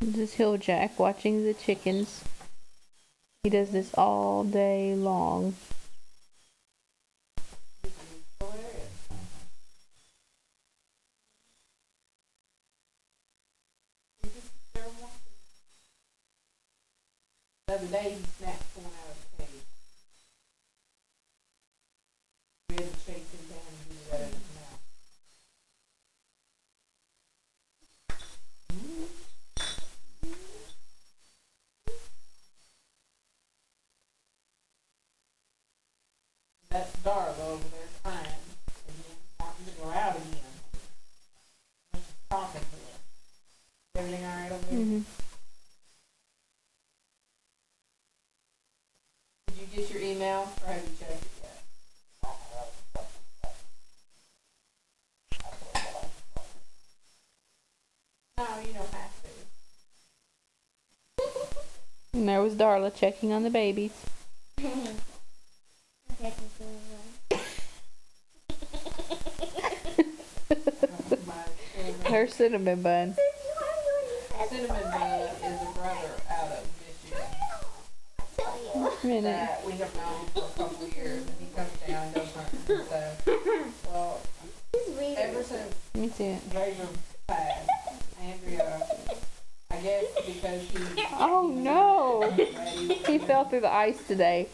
This is Hill Jack watching the chickens. He does this all day long. The other day he snapped one out of the cage. We had to chase him down and get it out of his mouth. That's Darla over there crying and then wanting to go out again. I'm just talking to her. Everything alright over there? Did you get your email or have you checked it yet? No, you don't have to. And there was Darla checking on the babies. Her cinnamon bun. Cinnamon Bun is a brother out of Michigan that we have known for a couple of years, and he comes down and goes hunting and stuff. Well, ever since Let me see it. Raven passed, Andrea, I guess because he Oh no! ready. He fell through the ice today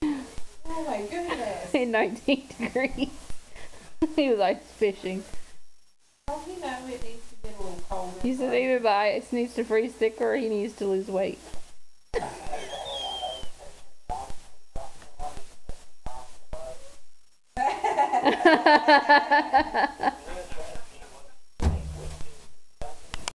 Oh my goodness! in 19 degrees. He was ice fishing. Oh, you know it needs to get a little colder. He said either the ice needs to freeze thicker or he needs to lose weight.